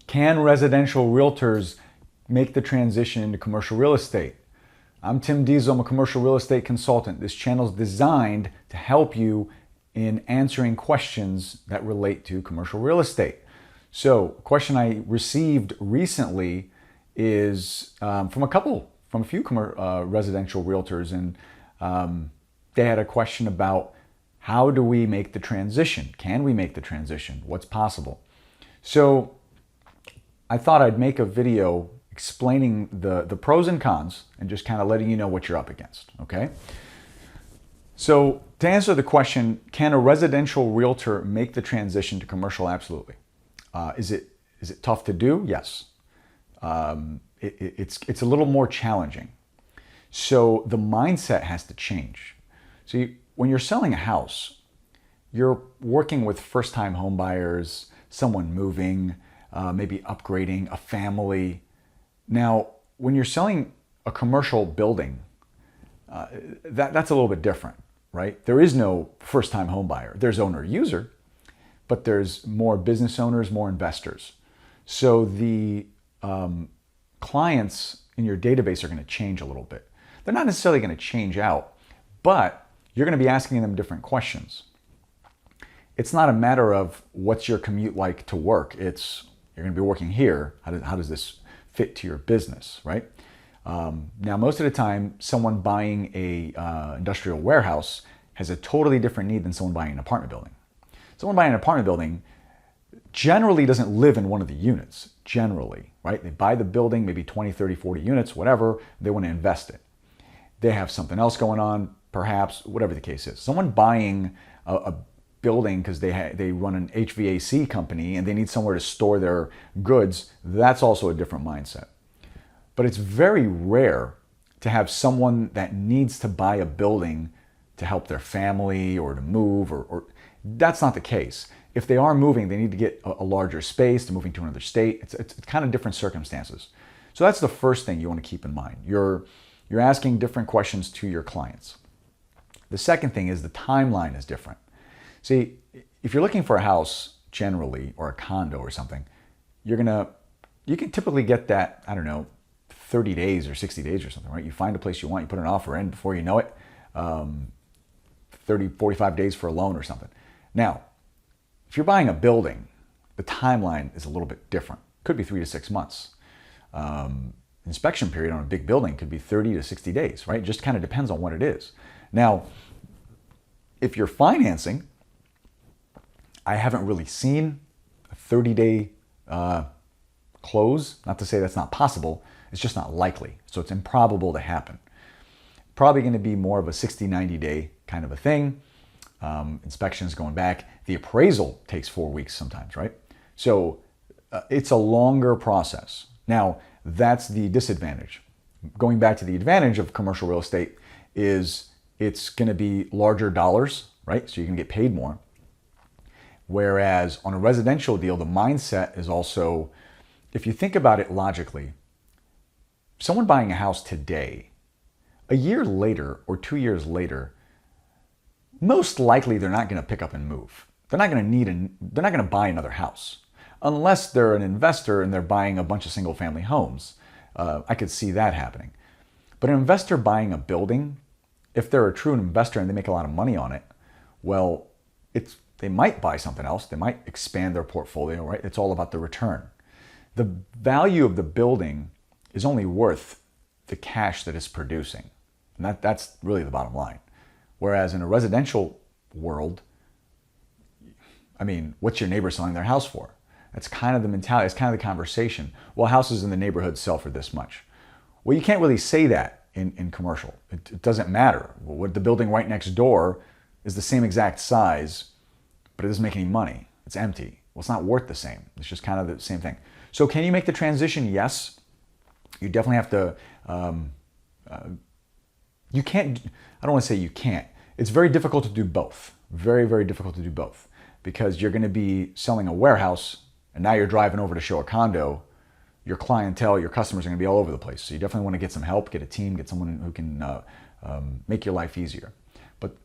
Can residential realtors make the transition into commercial real estate? I'm Tim Diesel. I'm a commercial real estate consultant. This channel is designed to help you in answering questions that relate to commercial real estate. So, a question I received recently is from a few residential realtors, and they had a question about how do we make the transition? Can we make the transition? What's possible? So, I thought I'd make a video explaining the pros and cons and just kind of letting you know what you're up against, okay? So to answer the question, can a residential realtor make the transition to commercial? Absolutely. Is it tough to do? Yes. It's a little more challenging. So the mindset has to change. See, when you're selling a house, you're working with first-time home buyers, someone moving, maybe upgrading, a family. Now, when you're selling a commercial building, that's a little bit different, right? There is no first-time home buyer. There's owner-user, but there's more business owners, more investors. So the clients in your database are going to change a little bit. They're not necessarily going to change out, but you're going to be asking them different questions. It's not a matter of what's your commute like to work. It's you're going to be working here. How does this fit to your business, right? Now, most of the time, someone buying a industrial warehouse has a totally different need than someone buying an apartment building. Someone buying an apartment building generally doesn't live in one of the units, generally, right? They buy the building, maybe 20, 30, 40 units, whatever, they want to invest it. They have something else going on, perhaps, whatever the case is. Someone buying a building because they run an HVAC company and they need somewhere to store their goods, that's also a different mindset. But it's very rare to have someone that needs to buy a building to help their family or to move, or that's not the case. If they are moving, they need to get a larger space, to moving to another state. It's kind of different circumstances. So that's the first thing you want to keep in mind. You're asking different questions to your clients. The second thing is the timeline is different. See, if you're looking for a house generally, or a condo or something, you can typically get that, 30 days or 60 days or something, right? You find a place you want, you put an offer in, before you know it, 30, 45 days for a loan or something. Now, if you're buying a building, the timeline is a little bit different. Could be 3 to 6 months. Inspection period on a big building could be 30 to 60 days, right? It just kind of depends on what it is. Now, if you're financing, I haven't really seen a 30-day close. Not to say that's not possible. It's just not likely. So it's improbable to happen. Probably going to be more of a 60, 90-day kind of a thing. Inspections going back. The appraisal takes 4 weeks sometimes, right? So it's a longer process. Now, that's the disadvantage. Going back to the advantage of commercial real estate is it's going to be larger dollars, right? So you can get paid more. Whereas on a residential deal, the mindset is also, if you think about it logically, someone buying a house today, a year later or 2 years later, most likely they're not going to pick up and move. They're not going to buy another house unless they're an investor and they're buying a bunch of single family homes. I could see that happening. But an investor buying a building, if they're a true investor and they make a lot of money on it, well, they might buy something else. They might expand their portfolio, right? It's all about the return. The value of the building is only worth the cash that it's producing. And that's really the bottom line. Whereas in a residential world, what's your neighbor selling their house for? That's kind of the mentality. It's kind of the conversation. Well, houses in the neighborhood sell for this much. Well, you can't really say that in commercial. It doesn't matter. Well, the building right next door is the same exact size, but it doesn't make any money. It's empty. Well, it's not worth the same. It's just kind of the same thing. So can you make the transition? Yes. You definitely have to, you can't, I don't want to say you can't. It's very difficult to do both. Very, very difficult to do both, because you're going to be selling a warehouse and now you're driving over to show a condo. Your clientele, your customers are going to be all over the place. So you definitely want to get some help, get a team, get someone who can make your life easier. But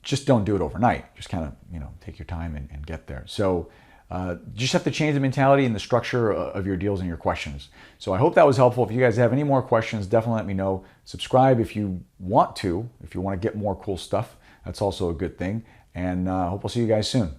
just don't do it overnight. Just kind of, take your time and get there. So You just have to change the mentality and the structure of your deals and your questions. So I hope that was helpful. If you guys have any more questions, definitely let me know. Subscribe if you want to get more cool stuff. That's also a good thing. And I hope I'll see you guys soon.